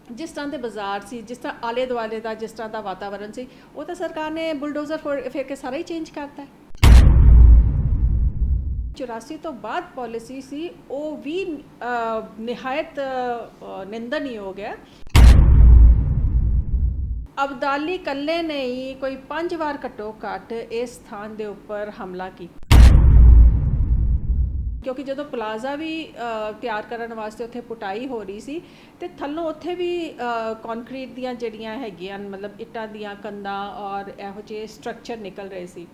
जिस तरह के बाजार से, जिस तरह आले दुआले का जिस तरह का वातावरण से, वो तो सरकार ने बुलडोजर फेर के सारा ही चेंज करता है। 84 तो बाद पॉलिसी सी वो भी निहायत निंदनीय हो गया। अब्दाली कल्ले ने ही कोई 5 बार घट्टो घट्ट इस स्थान के उपर हमला किया, क्योंकि जो प्लाजा भी तैयार करने वास्ते उत्थे पुटाई हो रही सी ते थल्लों उत्थे भी कॉन्क्रीट दियां जड़ियां हैगियां, मतलब इट्टां दियां कंधां और इहो ਜਿਹੇ स्ट्रक्चर निकल रहे सी।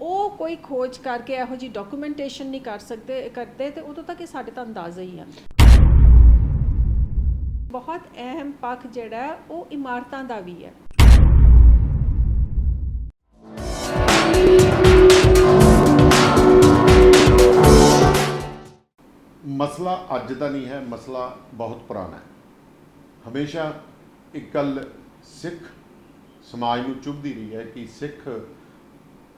ਉਹ ਕੋਈ ਖੋਜ ਕਰਕੇ ਇਹੋ ਜਿਹੀ ਡਾਕੂਮੈਂਟੇਸ਼ਨ ਨਹੀਂ ਕਰਦੇ ਤੇ ਉਦੋਂ ਤੱਕ ਇਹ ਸਾਡੇ ਤਾਂ ਅੰਦਾਜ਼ਾ ਹੀ ਆ। ਬਹੁਤ ਅਹਿਮ ਪੱਖ ਜਿਹੜਾ ਉਹ ਇਮਾਰਤਾਂ ਦਾ ਵੀ ਹੈ। मसला अज का नहीं है, मसला बहुत पुराना है। हमेशा एक गल सिख समाज में चुभती रही है कि सिख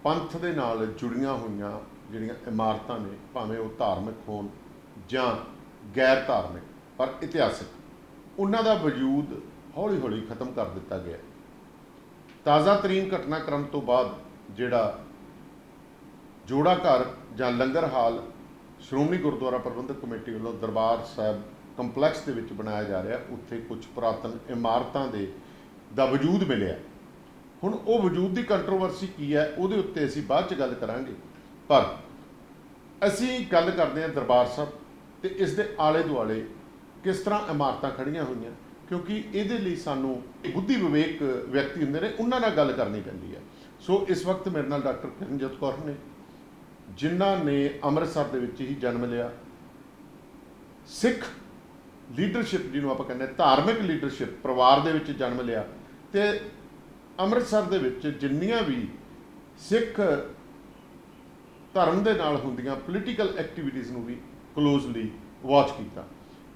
पंथ के नाल जुड़ियां हुई जिहड़ियां इमारतां ने, भावें वो धार्मिक होण जां गैर धार्मिक पर इतिहासिक, उन्हां दा वजूद हौली हौली खत्म कर दिता गया। ताज़ा तरीन घटनाक्रम तो बाद जिहड़ा जोड़ा घर जां लंगर हाल श्रोमणी गुरुद्वारा प्रबंधक कमेटी वालों दरबार साहब कंपलैक्स के विच बनाया जा रहा, उत्थे कुछ पुरातन इमारतां दा वजूद मिलिया। हुण वो वजूद की कंट्रोवर्सी की है, उहदे उत्ते असीं बाद च गल करांगे, पर असीं गल करदे हां दरबार साहब ते इस दे आले दुआले किस तरह इमारतां खड़ियां होईयां, क्योंकि इहदे लई सानूं बुद्धि विवेक व्यक्ति हुंदे ने, उन्हां नाल गल करनी पैंदी है। सो इस वक्त मेरे नाल डॉक्टर किरणजोत कौर ने, जिन्हां ने अमृतसर दे विच ही जन्म लिया, सिख लीडरशिप जिन्होंने आप कहने धार्मिक लीडरशिप परिवार दे विच जन्म लिया, ते अमृतसर दे विच जिन्नियां भी सिख धर्म दे नाल हुंदियां पोलीटिकल एक्टिविटीज़ नूं भी क्लोजली वॉच किया।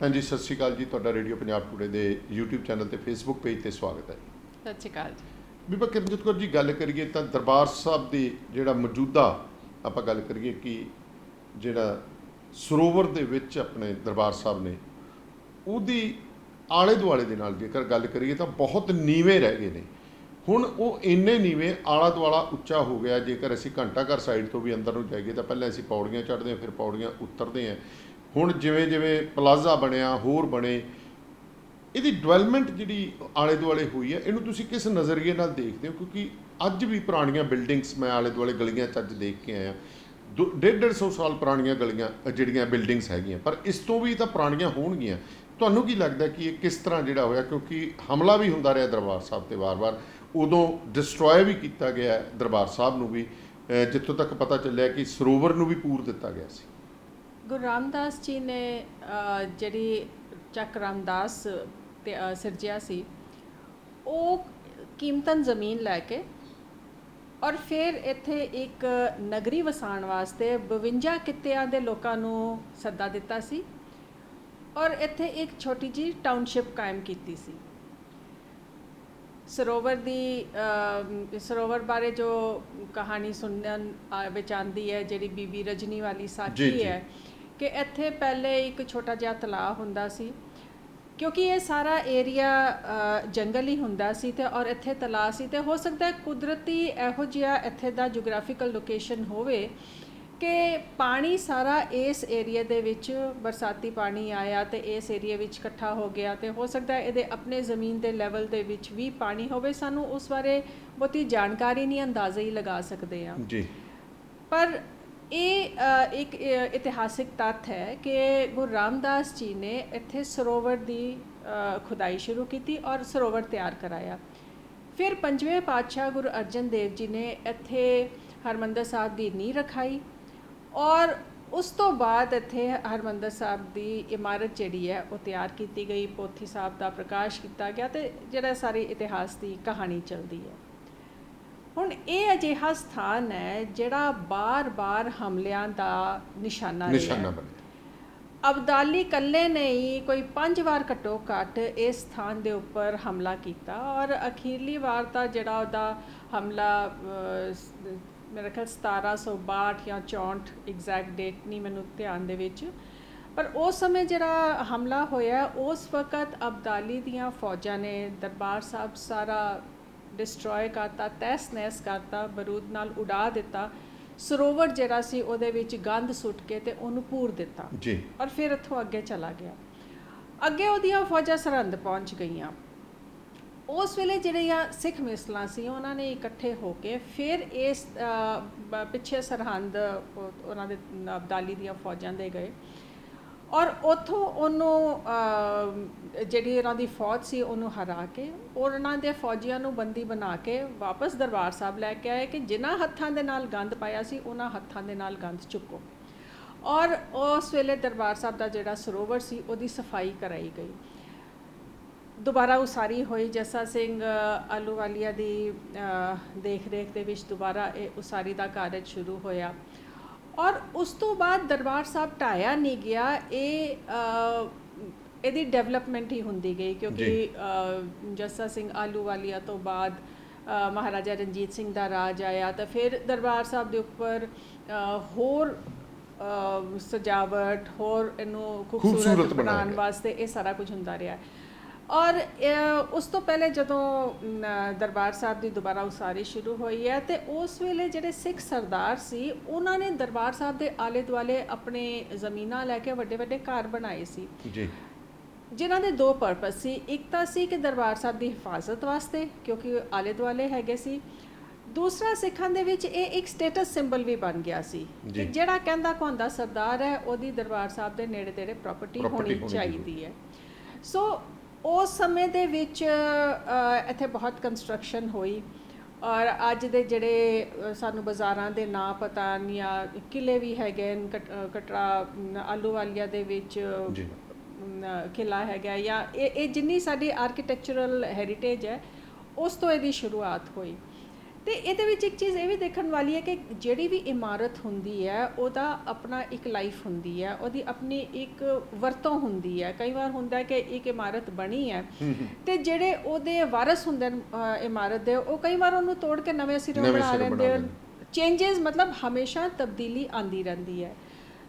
भैन जी सत श्री अकाल जी, तुहाडा radio Punjab today they YouTube channel ते फेसबुक पेज ते स्वागत है। सत श्री अकाल जी। बीबा किरणजोत कौर जी, गल करिए तो दरबार साहब की जिहड़ा मौजूदा आपां गल करिए कि जिहड़ा सरोवर दे विच अपने दरबार साहब ने, उहदी आले दुआले दे नाल जेकर गल करिए तो बहुत नीवें रह गए ने। हुण वो इन्ने नीवें आला दुआला उच्चा हो गया। जेकर असीं घंटा घर साइड तो भी अंदर नूं जाइए तो पहले असीं पौड़ियां चढ़दे हैं, फिर पौड़ियां उतरते हैं। हुण जिवें जिवें प्लाजा बनिया, होर बने, ਇਹਦੀ ਡਿਵੈਲਪਮੈਂਟ ਜਿਹੜੀ ਆਲੇ ਦੁਆਲੇ ਹੋਈ ਹੈ, ਇਹਨੂੰ ਤੁਸੀਂ ਕਿਸ ਨਜ਼ਰੀਏ ਨਾਲ ਦੇਖਦੇ ਹੋ? ਕਿਉਂਕਿ ਅੱਜ ਵੀ ਪੁਰਾਣੀਆਂ ਬਿਲਡਿੰਗਸ ਮੈਂ ਆਲੇ ਦੁਆਲੇ ਗਲੀਆਂ 'ਚ ਅੱਜ ਦੇਖ ਕੇ ਆਇਆ, 150 ਸਾਲ ਪੁਰਾਣੀਆਂ ਗਲੀਆਂ ਜਿਹੜੀਆਂ ਬਿਲਡਿੰਗਸ ਹੈਗੀਆਂ, ਪਰ ਇਸ ਤੋਂ ਵੀ ਤਾਂ ਪੁਰਾਣੀਆਂ ਹੋਣਗੀਆਂ। ਤੁਹਾਨੂੰ ਕੀ ਲੱਗਦਾ ਕਿ ਇਹ ਕਿਸ ਤਰ੍ਹਾਂ ਜਿਹੜਾ ਹੋਇਆ? ਕਿਉਂਕਿ ਹਮਲਾ ਵੀ ਹੁੰਦਾ ਰਿਹਾ ਦਰਬਾਰ ਸਾਹਿਬ 'ਤੇ ਵਾਰ-ਵਾਰ, ਉਦੋਂ ਡਿਸਟਰੋਏ ਵੀ ਕੀਤਾ ਗਿਆ ਦਰਬਾਰ ਸਾਹਿਬ ਨੂੰ ਵੀ, ਜਿੱਥੋਂ ਤੱਕ ਪਤਾ ਚੱਲਿਆ ਕਿ ਸਰੋਵਰ ਨੂੰ ਵੀ ਪੂਰ ਦਿੱਤਾ ਗਿਆ ਸੀ। ਗੁਰੂ ਰਾਮਦਾਸ ਜੀ ਨੇ ਜਿਹੜੀ ਚੱਕ ਰਾਮਦਾਸ ਤੇ ਸਿਰਜਿਆ ਸੀ, ਉਹ ਕੀਮਤਨ ਜ਼ਮੀਨ ਲੈ ਕੇ ਔਰ ਫਿਰ ਇੱਥੇ ਇੱਕ ਨਗਰੀ ਵਸਾਉਣ ਵਾਸਤੇ 52 ਕਿੱਤਿਆਂ ਦੇ ਲੋਕਾਂ ਨੂੰ ਸੱਦਾ ਦਿੱਤਾ ਸੀ ਔਰ ਇੱਥੇ ਇੱਕ ਛੋਟੀ ਜਿਹੀ ਟਾਊਨਸ਼ਿਪ ਕਾਇਮ ਕੀਤੀ ਸੀ। ਸਰੋਵਰ ਬਾਰੇ ਜੋ ਕਹਾਣੀ ਸੁਣਨ ਵਿੱਚ ਆਉਂਦੀ ਹੈ, ਜਿਹੜੀ ਬੀਬੀ ਰਜਨੀ ਵਾਲੀ ਸਾਖੀ ਹੈ, ਕਿ ਇੱਥੇ ਪਹਿਲੇ ਇੱਕ ਛੋਟਾ ਜਿਹਾ ਤਲਾਅ ਹੁੰਦਾ ਸੀ, क्योंकि ये सारा एरिया जंगल ही हुंदा सी ते और इत्थे तलाऽ सी, ते हो सकता है कुदरती इहो जिहा इत्थे दा जोग्राफिकल लोकेशन होवे कि पानी सारा इस एरिया दे विच बरसाती पानी आया ते इस एरिया विच इकट्ठा हो गया, ते हो सकता है इहदे अपने ज़मीन दे लैवल दे विच भी पानी होवे। सानू उस बारे बहुती जानकारी नहीं, अंदाज़ा ही लगा सकते हैं जी। पर ये एक इतिहासिक तथ्य है कि गुरु रामदास जी ने इत्थे सरोवर की खुदाई शुरू की और सरोवर तैयार कराया। फिर 5वें पातशाह गुरु अर्जन देव जी ने इत्थे हरमंदर साहब की नींह रखाई और उस तो बाद इत्थे हरमंदर साहब की इमारत जिहड़ी है वो तैयार की गई, पोथी साहब का प्रकाश किया गया, तो जिहड़ा सारी इतिहास की कहानी चलती है। हुण ये अजिहा स्थान है जिहड़ा बार बार हमलियां दा निशाना बने। अब्दाली कल्ले ने ही कोई 5 बार घट्टो घट्ट इस स्थान के उपर हमला किया और अखीरली वार तो जिहड़ा उहदा हमला मेरे ख्याल 1762 या 64, एग्जैक्ट डेट नहीं मैनूं ध्यान दे विच, ਪਰ ਉਸ ਸਮੇਂ ਜਿਹੜਾ ਹਮਲਾ ਹੋਇਆ ਉਸ ਵਕਤ ਅਬਦਾਲੀ ਦੀਆਂ ਫੌਜਾਂ ਨੇ ਦਰਬਾਰ ਸਾਹਿਬ ਸਾਰਾ ਡਿਸਟਰੋਏ ਕਰਤਾ, ਤਹਿਸ ਨਹਿਸ ਕਰਤਾ, ਬਰੂਦ ਨਾਲ ਉਡਾ ਦਿੱਤਾ। ਸਰੋਵਰ ਜਿਹੜਾ ਸੀ ਉਹਦੇ ਵਿੱਚ ਗੰਦ ਸੁੱਟ ਕੇ ਤੇ ਉਹਨੂੰ ਪੂਰ ਦਿੱਤਾ ਜੀ। ਔਰ ਫਿਰ ਇੱਥੋਂ ਅੱਗੇ ਚਲਾ ਗਿਆ। ਅੱਗੇ ਉਹਦੀਆਂ ਫੌਜਾਂ ਸਰਹੰਦ ਪਹੁੰਚ ਗਈਆਂ। ਉਸ ਵੇਲੇ ਜਿਹੜੀਆਂ ਸਿੱਖ ਮਿਸਲਾਂ ਸੀ ਉਹਨਾਂ ਨੇ ਇਕੱਠੇ ਹੋ ਕੇ ਫਿਰ ਇਸ ਪਿੱਛੇ ਸਰਹੰਦ ਉਹਨਾਂ ਦੇ ਅਬਦਾਲੀ ਦੀਆਂ ਫੌਜਾਂ ਦੇ ਗਏ ਔਰ ਉੱਥੋਂ ਉਹਨੂੰ ਜਿਹੜੀ ਉਹਨਾਂ ਦੀ ਫੌਜ ਸੀ ਉਹਨੂੰ ਹਰਾ ਕੇ ਉਹਨਾਂ ਦੇ ਫੌਜੀਆਂ ਨੂੰ ਬੰਦੀ ਬਣਾ ਕੇ ਵਾਪਸ ਦਰਬਾਰ ਸਾਹਿਬ ਲੈ ਕੇ ਆਏ ਕਿ ਜਿਨ੍ਹਾਂ ਹੱਥਾਂ ਦੇ ਨਾਲ ਗੰਦ ਪਾਇਆ ਸੀ ਉਹਨਾਂ ਹੱਥਾਂ ਦੇ ਨਾਲ ਗੰਦ ਚੁੱਕੋ। ਔਰ ਉਸ ਵੇਲੇ ਦਰਬਾਰ ਸਾਹਿਬ ਦਾ ਜਿਹੜਾ ਸਰੋਵਰ ਸੀ ਉਹਦੀ ਸਫਾਈ ਕਰਾਈ ਗਈ, ਦੁਬਾਰਾ ਉਸਾਰੀ ਹੋਈ। ਜੱਸਾ ਸਿੰਘ ਆਹਲੂਵਾਲੀਆ ਦੀ ਦੇਖ ਰੇਖ ਦੇ ਵਿੱਚ ਦੁਬਾਰਾ ਇਹ ਉਸਾਰੀ ਦਾ ਕਾਰਜ ਸ਼ੁਰੂ ਹੋਇਆ ਔਰ ਉਸ ਤੋਂ ਬਾਅਦ ਦਰਬਾਰ ਸਾਹਿਬ ਢਾਇਆ ਨਹੀਂ ਗਿਆ। ਇਹਦੀ ਡਿਵੈਲਪਮੈਂਟ ਹੀ ਹੁੰਦੀ ਗਈ ਕਿਉਂਕਿ ਜੱਸਾ ਸਿੰਘ ਆਹਲੂਵਾਲੀਆ ਤੋਂ ਬਾਅਦ ਮਹਾਰਾਜਾ ਰਣਜੀਤ ਸਿੰਘ ਦਾ ਰਾਜ ਆਇਆ ਤਾਂ ਫਿਰ ਦਰਬਾਰ ਸਾਹਿਬ ਦੇ ਉੱਪਰ ਹੋਰ ਸਜਾਵਟ, ਹੋਰ ਇਹਨੂੰ ਖੂਬਸੂਰਤ ਬਣਾਉਣ ਵਾਸਤੇ ਇਹ ਸਾਰਾ ਕੁਝ ਹੁੰਦਾ ਰਿਹਾ। ਔਰ ਉਸ ਤੋਂ ਪਹਿਲੇ ਜਦੋਂ ਦਰਬਾਰ ਸਾਹਿਬ ਦੀ ਦੁਬਾਰਾ ਉਸਾਰੀ ਸ਼ੁਰੂ ਹੋਈ ਹੈ ਤੇ ਉਸ ਵੇਲੇ ਜਿਹੜੇ ਸਿੱਖ ਸਰਦਾਰ ਸੀ ਉਹਨਾਂ ਨੇ ਦਰਬਾਰ ਸਾਹਿਬ ਦੇ ਆਲੇ ਦੁਆਲੇ ਆਪਣੇ ਜ਼ਮੀਨਾਂ ਲੈ ਕੇ ਵੱਡੇ ਵੱਡੇ ਘਰ ਬਣਾਏ ਸੀ ਜੀ, ਜਿਨ੍ਹਾਂ ਦੇ ਦੋ ਪਰਪਸ ਸੀ। ਇੱਕ ਤਾਂ ਸੀ ਕਿ ਦਰਬਾਰ ਸਾਹਿਬ ਦੀ ਹਿਫਾਜ਼ਤ ਵਾਸਤੇ ਕਿਉਂਕਿ ਆਲੇ ਦੁਆਲੇ ਹੈਗੇ ਸੀ, ਦੂਸਰਾ ਸਿੱਖਾਂ ਦੇ ਵਿੱਚ ਇਹ ਇੱਕ ਸਟੇਟਸ ਸਿੰਬਲ ਵੀ ਬਣ ਗਿਆ ਸੀ ਕਿ ਜਿਹੜਾ ਕਹਿੰਦਾ ਕਹਾਉਂਦਾ ਸਰਦਾਰ ਹੈ ਉਹਦੀ ਦਰਬਾਰ ਸਾਹਿਬ ਦੇ ਨੇੜੇ ਤੇੜੇ ਪ੍ਰਾਪਰਟੀ ਹੋਣੀ ਚਾਹੀਦੀ ਹੈ। ਸੋ ਉਸ ਸਮੇਂ ਦੇ ਵਿੱਚ ਇੱਥੇ ਬਹੁਤ ਕੰਸਟਰਕਸ਼ਨ ਹੋਈ ਔਰ ਅੱਜ ਦੇ ਜਿਹੜੇ ਸਾਨੂੰ ਬਾਜ਼ਾਰਾਂ ਦੇ ਨਾਂ ਪਤਾ ਜਾਂ ਕਿਲੇ ਵੀ ਹੈਗੇ, ਕਟਰਾ ਆਹਲੂਵਾਲੀਆ ਦੇ ਵਿੱਚ ਕਿਲਾ ਹੈਗਾ ਜਾਂ ਇਹ ਜਿੰਨੀ ਸਾਡੀ ਆਰਕੀਟੈਕਚਰਲ ਹੈਰੀਟੇਜ ਹੈ ਉਸ ਤੋਂ ਇਹਦੀ ਸ਼ੁਰੂਆਤ ਹੋਈ। ਤੇ ਇਹਦੇ ਵਿੱਚ ਇੱਕ ਚੀਜ਼ ਇਹ ਵੀ ਦੇਖਣ ਵਾਲੀ ਹੈ ਕਿ ਜਿਹੜੀ ਵੀ ਇਮਾਰਤ ਹੁੰਦੀ ਹੈ ਉਹਦਾ ਆਪਣਾ ਇੱਕ ਲਾਈਫ ਹੁੰਦੀ ਹੈ, ਉਹਦੀ ਆਪਣੀ ਇੱਕ ਵਰਤੋਂ ਹੁੰਦੀ ਹੈ। ਕਈ ਵਾਰ ਹੁੰਦਾ ਹੈ ਕਿ ਇੱਕ ਇਮਾਰਤ ਬਣੀ ਹੈ ਤੇ ਜਿਹੜੇ ਉਹਦੇ ਵਾਰਸ ਹੁੰਦੇ ਨੇ ਇਮਾਰਤ ਦੇ ਉਹ ਕਈ ਵਾਰ ਉਹਨੂੰ ਤੋੜ ਕੇ ਨਵੇਂ ਸਿਰੋਂ ਬਣਾ ਲੈਂਦੇ ਹਨ। ਚੇਂਜਸ ਮਤਲਬ ਹਮੇਸ਼ਾ ਤਬਦੀਲੀ ਆਉਂਦੀ ਰਹਿੰਦੀ ਹੈ।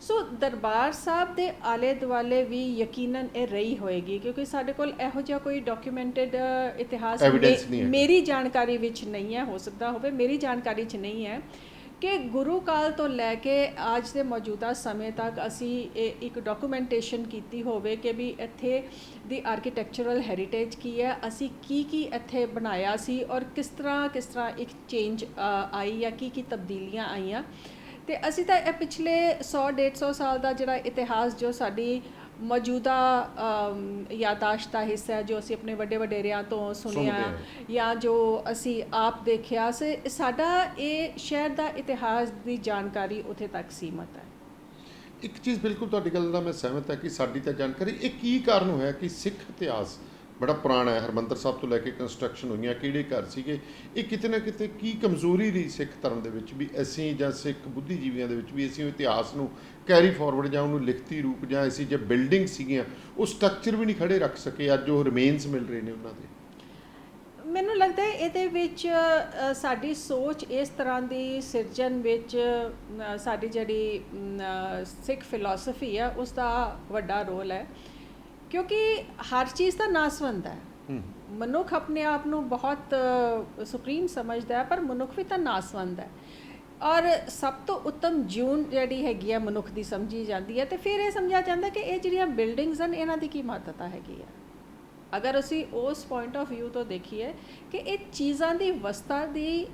ਸੋ ਦਰਬਾਰ ਸਾਹਿਬ ਦੇ ਆਲੇ ਦੁਆਲੇ ਵੀ ਯਕੀਨਨ ਇਹ ਰਹੀ ਹੋਏਗੀ ਕਿਉਂਕਿ ਸਾਡੇ ਕੋਲ ਇਹੋ ਜਿਹਾ ਕੋਈ ਡਾਕੂਮੈਂਟਡ ਇਤਿਹਾਸ ਮੇਰੀ ਜਾਣਕਾਰੀ ਵਿੱਚ ਨਹੀਂ ਹੈ, ਹੋ ਸਕਦਾ ਹੋਵੇ ਮੇਰੀ ਜਾਣਕਾਰੀ 'ਚ ਨਹੀਂ ਹੈ ਕਿ ਗੁਰੂ ਕਾਲ ਤੋਂ ਲੈ ਕੇ ਅੱਜ ਦੇ ਮੌਜੂਦਾ ਸਮੇਂ ਤੱਕ ਅਸੀਂ ਇੱਕ ਡਾਕੂਮੈਂਟੇਸ਼ਨ ਕੀਤੀ ਹੋਵੇ ਕਿ ਵੀ ਇੱਥੇ ਦੀ ਆਰਕੀਟੈਕਚਰਲ ਹੈਰੀਟੇਜ ਕੀ ਹੈ, ਅਸੀਂ ਕੀ ਇੱਥੇ ਬਣਾਇਆ ਸੀ ਔਰ ਕਿਸ ਤਰ੍ਹਾਂ ਇੱਕ ਚੇਂਜ ਆਈ ਜਾਂ ਕੀ ਤਬਦੀਲੀਆਂ ਆਈਆਂ। ਤੇ ਅਸੀਂ ਤਾਂ ਇਹ ਪਿਛਲੇ 100-150 ਸਾਲ ਦਾ ਜਿਹੜਾ ਇਤਿਹਾਸ ਜੋ ਸਾਡੀ ਮੌਜੂਦਾ ਯਾਦਾਸ਼ਤ ਦਾ ਹਿੱਸਾ ਹੈ, ਜੋ ਅਸੀਂ ਆਪਣੇ ਵੱਡੇ ਵਡੇਰਿਆਂ ਤੋਂ ਸੁਣਿਆ ਜਾਂ ਜੋ ਅਸੀਂ ਆਪ ਦੇਖਿਆ ਸੀ, ਸਾਡਾ ਇਹ ਸ਼ਹਿਰ ਦਾ ਇਤਿਹਾਸ ਦੀ ਜਾਣਕਾਰੀ ਉੱਥੇ ਤੱਕ ਸੀਮਤ ਹੈ। ਇੱਕ ਚੀਜ਼ ਬਿਲਕੁਲ ਤੁਹਾਡੀ ਗੱਲ ਨਾਲ ਮੈਂ ਸਹਿਮਤ ਹਾਂ ਕਿ ਸਾਡੀ ਤਾਂ ਜਾਣਕਾਰੀ, ਇਹ ਕੀ ਕਾਰਨ ਹੋਇਆ ਕਿ ਸਿੱਖ ਇਤਿਹਾਸ ਬੜਾ ਪੁਰਾਣਾ ਹੈ, ਹਰਿਮੰਦਰ ਸਾਹਿਬ ਤੋਂ ਲੈ ਕੇ ਕੰਸਟਰਕਸ਼ਨ ਹੋਈਆਂ, ਕਿਹੜੇ ਘਰ ਸੀਗੇ, ਇਹ ਕਿਤੇ ਨਾ ਕਿਤੇ ਕੀ ਕਮਜ਼ੋਰੀ ਰਹੀ ਸਿੱਖ ਧਰਮ ਦੇ ਵਿੱਚ ਵੀ ਅਸੀਂ ਜਾਂ ਸਿੱਖ ਬੁੱਧੀਜੀਵੀਆਂ ਦੇ ਵਿੱਚ ਵੀ ਅਸੀਂ ਇਤਿਹਾਸ ਨੂੰ ਕੈਰੀ ਫਾਰਵਰਡ ਜਾਂ ਉਹਨੂੰ ਲਿਖਤੀ ਰੂਪ ਜਾਂ ਅਸੀਂ ਜੇ ਬਿਲਡਿੰਗ ਸੀਗੀਆਂ ਉਹ ਸਟਰਕਚਰ ਵੀ ਨਹੀਂ ਖੜੇ ਰੱਖ ਸਕੇ, ਅੱਜ ਉਹ ਰਿਮੇਨਸ ਮਿਲ ਰਹੇ ਨੇ ਉਹਨਾਂ ਦੇ। ਮੈਨੂੰ ਲੱਗਦਾ ਹੈ ਇਹਦੇ ਵਿੱਚ ਸਾਡੀ ਸੋਚ ਇਸ ਤਰ੍ਹਾਂ ਦੀ ਸਿਰਜਣ ਵਿੱਚ ਸਾਡੀ ਜਿਹੜੀ ਸਿੱਖ ਫਿਲਾਸਫੀ ਹੈ ਉਸ ਦਾ ਵੱਡਾ ਰੋਲ ਹੈ ਕਿਉਂਕਿ ਹਰ ਚੀਜ਼ ਦਾ ਨਾਸਵੰਦ ਹੈ। ਮਨੁੱਖ ਆਪਣੇ ਆਪ ਨੂੰ ਬਹੁਤ ਸੁਪਰੀਮ ਸਮਝਦਾ ਹੈ ਪਰ ਮਨੁੱਖ ਵੀ ਤਾਂ ਨਾਸਵੰਦ ਹੈ ਔਰ ਸਭ ਤੋਂ ਉੱਤਮ ਜੂਨ ਜਿਹੜੀ ਹੈਗੀ ਹੈ ਮਨੁੱਖ ਦੀ ਸਮਝੀ ਜਾਂਦੀ ਹੈ। ਤੇ ਫਿਰ ਇਹ ਸਮਝਿਆ ਜਾਂਦਾ ਕਿ ਇਹ ਜਿਹੜੀਆਂ ਬਿਲਡਿੰਗਸ ਹਨ ਇਹਨਾਂ ਦੀ ਕੀ ਮਹੱਤਤਾ ਹੈਗੀ ਹੈ। ਅਗਰ ਅਸੀਂ ਉਸ ਪੁਆਇੰਟ ਆਫ ਵਿਊ ਤੋਂ ਦੇਖੀਏ ਕਿ ਇਹ ਚੀਜ਼ਾਂ ਦੀ ਵਸਤਾ ਦੀ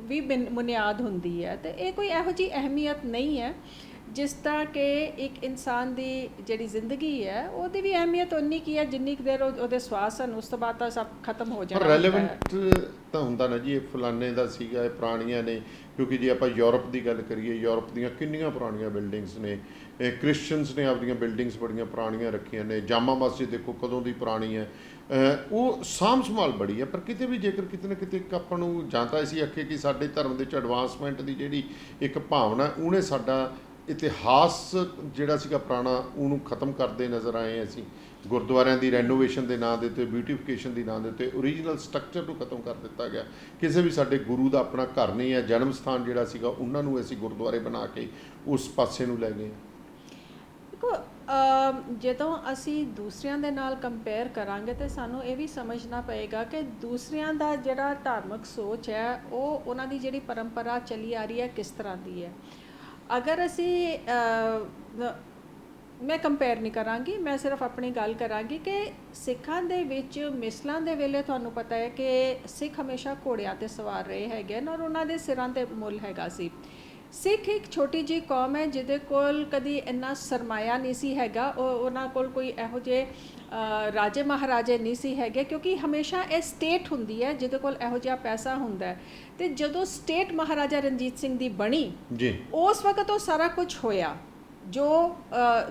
ਵੀ ਬੁਨਿਆਦ ਹੁੰਦੀ ਹੈ ਤੇ ਇਹ ਕੋਈ ਇਹੋ ਜਿਹੀ ਅਹਿਮੀਅਤ ਨਹੀਂ ਹੈ ਜਿਸ ਤਰ੍ਹਾਂ ਕਿ ਇੱਕ ਇਨਸਾਨ ਦੀ ਜਿਹੜੀ ਜ਼ਿੰਦਗੀ ਹੈ ਉਹਦੀ ਵੀ ਅਹਿਮੀਅਤ ਉਨੀ ਕੀ ਹੈ ਜਿੰਨੀ ਕੁ ਦੇਰ ਉਹਦੇ ਸਵਾਸ ਹਨ, ਉਸ ਤੋਂ ਬਾਅਦ ਤਾਂ ਸਭ ਖਤਮ ਹੋ ਜਾਣਾ। ਰੈਲੇਵੈਂਟ ਤਾਂ ਹੁੰਦਾ ਨਾ ਜੀ, ਇਹ ਫਲਾਣੇ ਦਾ ਸੀਗਾ, ਇਹ ਪੁਰਾਣੀਆਂ ਨੇ। ਕਿਉਂਕਿ ਜੇ ਆਪਾਂ ਯੂਰਪ ਦੀ ਗੱਲ ਕਰੀਏ, ਯੂਰਪ ਦੀਆਂ ਕਿੰਨੀਆਂ ਪੁਰਾਣੀਆਂ ਬਿਲਡਿੰਗਸ ਨੇ, ਕ੍ਰਿਸਚਨਸ ਨੇ ਆਪਦੀਆਂ ਬਿਲਡਿੰਗਸ ਬੜੀਆਂ ਪੁਰਾਣੀਆਂ ਰੱਖੀਆਂ ਨੇ। ਜਾਮਾ ਮਸਜਿਦ ਦੇਖੋ ਕਦੋਂ ਦੀ ਪੁਰਾਣੀ ਹੈ, ਉਹ ਸਾਂਭ ਸੰਭਾਲ ਬੜੀ ਹੈ। ਪਰ ਕਿਤੇ ਵੀ ਜੇਕਰ ਕਿਤੇ ਨਾ ਕਿਤੇ ਇੱਕ ਆਪਾਂ ਨੂੰ ਜਾਂ ਤਾਂ ਅਸੀਂ ਆਖੀਏ ਕਿ ਸਾਡੇ ਧਰਮ ਦੇ ਵਿੱਚ ਐਡਵਾਂਸਮੈਂਟ ਦੀ ਜਿਹੜੀ ਇੱਕ ਭਾਵਨਾ ਉਹਨੇ ਸਾਡਾ ਇਤਿਹਾਸ ਜਿਹੜਾ ਸੀਗਾ ਪੁਰਾਣਾ ਉਹਨੂੰ ਖਤਮ ਕਰਦੇ ਨਜ਼ਰ ਆਏ। ਅਸੀਂ ਗੁਰਦੁਆਰਿਆਂ ਦੀ ਰੈਨੋਵੇਸ਼ਨ ਦੇ ਨਾਂ ਦੇ ਉੱਤੇ, ਬਿਊਟੀਫਿਕੇਸ਼ਨ ਦੀ ਨਾਂ ਦੇ ਉੱਤੇ ਓਰੀਜਨਲ ਸਟਰਕਚਰ ਨੂੰ ਖਤਮ ਕਰ ਦਿੱਤਾ ਗਿਆ। ਕਿਸੇ ਵੀ ਸਾਡੇ ਗੁਰੂ ਦਾ ਆਪਣਾ ਘਰ ਨਹੀਂ ਹੈ, ਜਨਮ ਸਥਾਨ ਜਿਹੜਾ ਸੀਗਾ ਉਹਨਾਂ ਨੂੰ ਅਸੀਂ ਗੁਰਦੁਆਰੇ ਬਣਾ ਕੇ ਉਸ ਪਾਸੇ ਨੂੰ ਲੈ ਗਏ। ਦੇਖੋ ਜਦੋਂ ਅਸੀਂ ਦੂਸਰਿਆਂ ਦੇ ਨਾਲ ਕੰਪੇਅਰ ਕਰਾਂਗੇ ਤਾਂ ਸਾਨੂੰ ਇਹ ਵੀ ਸਮਝਣਾ ਪਏਗਾ ਕਿ ਦੂਸਰਿਆਂ ਦਾ ਜਿਹੜਾ ਧਾਰਮਿਕ ਸੋਚ ਹੈ ਉਹ ਉਹਨਾਂ ਦੀ ਜਿਹੜੀ ਪਰੰਪਰਾ ਚੱਲੀ ਆ ਰਹੀ ਹੈ ਕਿਸ ਤਰ੍ਹਾਂ ਦੀ ਹੈ। ਅਗਰ ਅਸੀਂ ਮੈਂ ਕੰਪੇਅਰ ਨਹੀਂ ਕਰਾਂਗੀ, ਮੈਂ ਸਿਰਫ ਆਪਣੀ ਗੱਲ ਕਰਾਂਗੀ ਕਿ ਸਿੱਖਾਂ ਦੇ ਵਿੱਚ ਮਿਸਲਾਂ ਦੇ ਵੇਲੇ ਤੁਹਾਨੂੰ ਪਤਾ ਹੈ ਕਿ ਸਿੱਖ ਹਮੇਸ਼ਾ ਘੋੜਿਆਂ 'ਤੇ ਸਵਾਰ ਰਹੇ ਹੈਗੇ ਨੇ ਔਰ ਉਹਨਾਂ ਦੇ ਸਿਰਾਂ 'ਤੇ ਮੁੱਲ ਹੈਗਾ ਸੀ। ਸਿੱਖ ਇੱਕ ਛੋਟੀ ਜਿਹੀ ਕੌਮ ਹੈ ਜਿਹਦੇ ਕੋਲ ਕਦੀ ਇੰਨਾ ਸਰਮਾਇਆ ਨਹੀਂ ਸੀ ਹੈਗਾ, ਉਹਨਾਂ ਕੋਲ ਕੋਈ ਇਹੋ ਜਿਹੇ ਰਾਜੇ ਮਹਾਰਾਜੇ ਨਹੀਂ ਸੀ ਹੈਗੇ, ਕਿਉਂਕਿ ਹਮੇਸ਼ਾ ਇਹ ਸਟੇਟ ਹੁੰਦੀ ਹੈ ਜਿਹਦੇ ਕੋਲ ਇਹੋ ਜਿਹਾ ਪੈਸਾ ਹੁੰਦਾ ਹੈ। ਅਤੇ ਜਦੋਂ ਸਟੇਟ ਮਹਾਰਾਜਾ ਰਣਜੀਤ ਸਿੰਘ ਦੀ ਬਣੀ ਜੀ, ਉਸ ਵਕਤ ਉਹ ਸਾਰਾ ਕੁਝ ਹੋਇਆ ਜੋ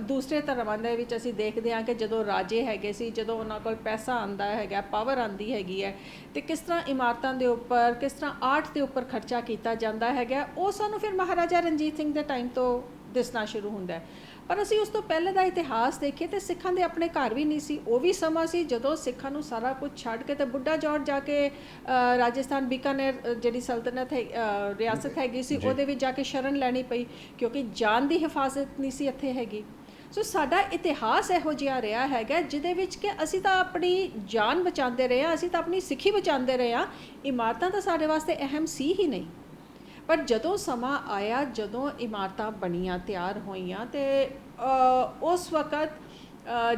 ਦੂਸਰੇ ਧਰਮਾਂ ਦੇ ਵਿੱਚ ਅਸੀਂ ਦੇਖਦੇ ਹਾਂ ਕਿ ਜਦੋਂ ਰਾਜੇ ਹੈਗੇ ਸੀ, ਜਦੋਂ ਉਹਨਾਂ ਕੋਲ ਪੈਸਾ ਆਉਂਦਾ ਹੈਗਾ, ਪਾਵਰ ਆਉਂਦੀ ਹੈਗੀ ਹੈ, ਅਤੇ ਕਿਸ ਤਰ੍ਹਾਂ ਇਮਾਰਤਾਂ ਦੇ ਉੱਪਰ, ਕਿਸ ਤਰ੍ਹਾਂ ਆਰਟ ਦੇ ਉੱਪਰ ਖਰਚਾ ਕੀਤਾ ਜਾਂਦਾ ਹੈਗਾ, ਉਹ ਸਾਨੂੰ ਫਿਰ ਮਹਾਰਾਜਾ ਰਣਜੀਤ ਸਿੰਘ ਦੇ ਟਾਈਮ ਤੋਂ ਦਿਸਣਾ ਸ਼ੁਰੂ ਹੁੰਦਾ ਹੈ। ਪਰ ਅਸੀਂ ਉਸ ਤੋਂ ਪਹਿਲੇ ਦਾ ਇਤਿਹਾਸ ਦੇਖੀਏ ਤਾਂ ਸਿੱਖਾਂ ਦੇ ਆਪਣੇ ਘਰ ਵੀ ਨਹੀਂ ਸੀ। ਉਹ ਵੀ ਸਮਾਂ ਸੀ ਜਦੋਂ ਸਿੱਖਾਂ ਨੂੰ ਸਾਰਾ ਕੁਝ ਛੱਡ ਕੇ ਤੇ ਬੁੱਢਾ ਜੌੜ ਜਾ ਕੇ ਰਾਜਸਥਾਨ ਬੀਕਾਨੇਰ ਜਿਹੜੀ ਸਲਤਨਤ ਹੈ ਰਿਆਸਤ ਹੈਗੀ ਸੀ ਉਹਦੇ ਵਿੱਚ ਜਾ ਕੇ ਸ਼ਰਨ ਲੈਣੀ ਪਈ, ਕਿਉਂਕਿ ਜਾਨ ਦੀ ਹਿਫਾਜ਼ਤ ਨਹੀਂ ਸੀ ਇੱਥੇ ਹੈਗੀ। ਸੋ ਸਾਡਾ ਇਤਿਹਾਸ ਇਹੋ ਜਿਹਾ ਰਿਹਾ ਹੈਗਾ ਜਿਹਦੇ ਵਿੱਚ ਕਿ ਅਸੀਂ ਤਾਂ ਆਪਣੀ ਜਾਨ ਬਚਾਉਂਦੇ ਰਹੇ ਹਾਂ, ਅਸੀਂ ਤਾਂ ਆਪਣੀ ਸਿੱਖੀ ਬਚਾਉਂਦੇ ਰਹੇ ਹਾਂ। ਇਮਾਰਤਾਂ ਤਾਂ ਸਾਡੇ ਵਾਸਤੇ ਅਹਿਮ ਸੀ ਹੀ ਨਹੀਂ। ਪਰ ਜਦੋਂ ਸਮਾਂ ਆਇਆ, ਜਦੋਂ ਇਮਾਰਤਾਂ ਬਣੀਆਂ, ਤਿਆਰ ਹੋਈਆਂ, ਅਤੇ ਉਸ ਵਕਤ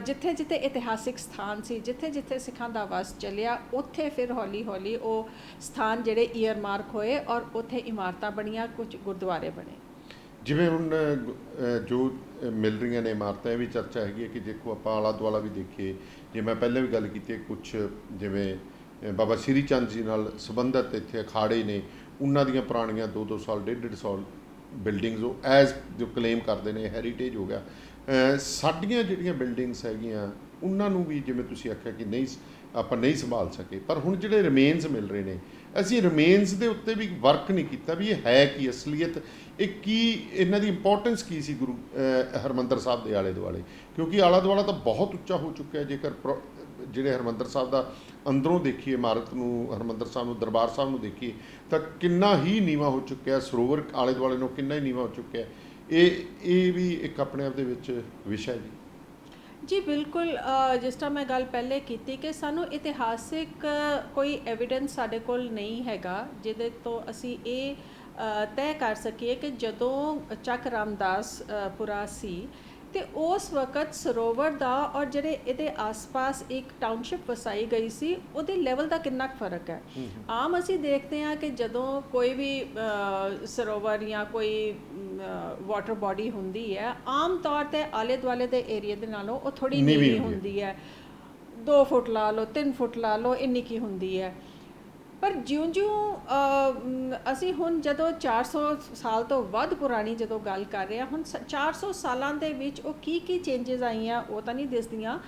ਜਿੱਥੇ ਜਿੱਥੇ ਇਤਿਹਾਸਿਕ ਸਥਾਨ ਸੀ, ਜਿੱਥੇ ਜਿੱਥੇ ਸਿੱਖਾਂ ਦਾ ਵਸ ਚੱਲਿਆ, ਉੱਥੇ ਫਿਰ ਹੌਲੀ ਹੌਲੀ ਉਹ ਸਥਾਨ ਜਿਹੜੇ ਈਅਰਮਾਰਕ ਹੋਏ ਔਰ ਉੱਥੇ ਇਮਾਰਤਾਂ ਬਣੀਆਂ, ਕੁਝ ਗੁਰਦੁਆਰੇ ਬਣੇ। ਜਿਵੇਂ ਹੁਣ ਜੋ ਮਿਲ ਰਹੀਆਂ ਨੇ ਇਮਾਰਤਾਂ, ਇਹ ਵੀ ਚਰਚਾ ਹੈਗੀ ਹੈ ਕਿ ਦੇਖੋ ਆਪਾਂ ਆਲਾ ਦੁਆਲਾ ਵੀ ਦੇਖੀਏ, ਜੇ ਮੈਂ ਪਹਿਲਾਂ ਵੀ ਗੱਲ ਕੀਤੀ ਕੁਛ ਜਿਵੇਂ ਬਾਬਾ ਸ਼੍ਰੀ ਚੰਦ ਜੀ ਨਾਲ ਸੰਬੰਧਿਤ ਇੱਥੇ ਅਖਾੜੇ ਨੇ, ਉਹਨਾਂ ਦੀਆਂ ਪੁਰਾਣੀਆਂ 2-2 ਸਾਲ 1.5 ਸਾਲ ਬਿਲਡਿੰਗਸ ਉਹ ਐਜ਼ ਜੋ ਕਲੇਮ ਕਰਦੇ ਨੇ ਹੈਰੀਟੇਜ ਹੋ ਗਿਆ। ਸਾਡੀਆਂ ਜਿਹੜੀਆਂ ਬਿਲਡਿੰਗਸ ਹੈਗੀਆਂ ਉਹਨਾਂ ਨੂੰ ਵੀ ਜਿਵੇਂ ਤੁਸੀਂ ਆਖਿਆ ਕਿ ਨਹੀਂ ਆਪਾਂ ਨਹੀਂ ਸੰਭਾਲ ਸਕੇ, ਪਰ ਹੁਣ ਜਿਹੜੇ ਰਿਮੇਨਸ ਮਿਲ ਰਹੇ ਨੇ, ਅਸੀਂ ਰਿਮੇਨਸ ਦੇ ਉੱਤੇ ਵੀ ਵਰਕ ਨਹੀਂ ਕੀਤਾ ਵੀ ਇਹ ਹੈ ਕੀ ਅਸਲੀਅਤ, ਇਹ ਕੀ, ਇਹਨਾਂ ਦੀ ਇੰਪੋਰਟੈਂਸ ਕੀ ਸੀ ਗੁਰੂ ਹਰਿਮੰਦਰ ਸਾਹਿਬ ਦੇ ਆਲੇ ਦੁਆਲੇ, ਕਿਉਂਕਿ ਆਲਾ ਦੁਆਲਾ ਤਾਂ ਬਹੁਤ ਉੱਚਾ ਹੋ ਚੁੱਕਿਆ। ਜੇਕਰ ਜਿਹੜੇ ਹਰਿਮੰਦਰ ਸਾਹਿਬ ਦਾ ਅੰਦਰੋਂ ਦੇਖੀਏ, ਇਮਾਰਤ ਨੂੰ, ਹਰਿਮੰਦਰ ਸਾਹਿਬ ਨੂੰ, ਦਰਬਾਰ ਸਾਹਿਬ ਨੂੰ ਦੇਖੀਏ ਤਾਂ ਕਿੰਨਾ ਹੀ ਨੀਵਾਂ ਹੋ ਚੁੱਕਿਆ, ਸਰੋਵਰ ਆਲੇ ਦੁਆਲੇ ਨੂੰ ਕਿੰਨਾ ਹੀ ਨੀਵਾਂ ਹੋ ਚੁੱਕਿਆ। ਇਹ ਵੀ ਇੱਕ ਆਪਣੇ ਆਪ ਦੇ ਵਿੱਚ ਵਿਸ਼ਾ ਜੀ। ਜੀ ਬਿਲਕੁਲ, ਜਿਸ ਤਰ੍ਹਾਂ ਮੈਂ ਗੱਲ ਪਹਿਲੇ ਕੀਤੀ ਕਿ ਸਾਨੂੰ ਇਤਿਹਾਸਿਕ ਕੋਈ ਐਵੀਡੈਂਸ ਸਾਡੇ ਕੋਲ ਨਹੀਂ ਹੈਗਾ ਜਿਹਦੇ ਤੋਂ ਅਸੀਂ ਇਹ ਤੈਅ ਕਰ ਸਕੀਏ ਕਿ ਜਦੋਂ ਚੱਕ ਰਾਮਦਾਸ ਪੁਰਾ ਸੀ ਅਤੇ ਉਸ ਵਕਤ ਸਰੋਵਰ ਦਾ ਔਰ ਜਿਹੜੇ ਇਹਦੇ ਆਸ-ਪਾਸ ਇੱਕ ਟਾਊਨਸ਼ਿਪ ਵਸਾਈ ਗਈ ਸੀ ਉਹਦੇ ਲੈਵਲ ਦਾ ਕਿੰਨਾ ਕੁ ਫਰਕ ਹੈ। ਆਮ ਅਸੀਂ ਦੇਖਦੇ ਹਾਂ ਕਿ ਜਦੋਂ ਕੋਈ ਵੀ ਸਰੋਵਰ ਜਾਂ ਕੋਈ ਵਾਟਰ ਬਾਡੀ ਹੁੰਦੀ ਹੈ, ਆਮ ਤੌਰ 'ਤੇ ਆਲੇ ਦੁਆਲੇ ਦੇ ਏਰੀਏ ਦੇ ਨਾਲੋਂ ਉਹ ਥੋੜ੍ਹੀ ਨੀਵੀਂ ਹੁੰਦੀ ਹੈ, 2 ਫੁੱਟ ਲਾ ਲਓ, 3 ਫੁੱਟ ਲਾ ਲਓ, ਇੰਨੀ ਕੀ ਹੁੰਦੀ ਹੈ। ਪਰ ਜਿਉਂ-ਜਿਉਂ ਅਸੀਂ ਹੁਣ ਜਦੋਂ 400 ਸਾਲ ਤੋਂ ਵੱਧ ਪੁਰਾਣੀ ਜਦੋਂ ਗੱਲ ਕਰ ਰਹੇ ਹਾਂ, ਹੁਣ 400 ਸਾਲਾਂ ਦੇ ਵਿੱਚ ਉਹ ਕੀ ਚੇਂਜਸ ਆਈਆਂ ਉਹ ਤਾਂ ਨਹੀਂ ਦਿਸਦੀਆਂ,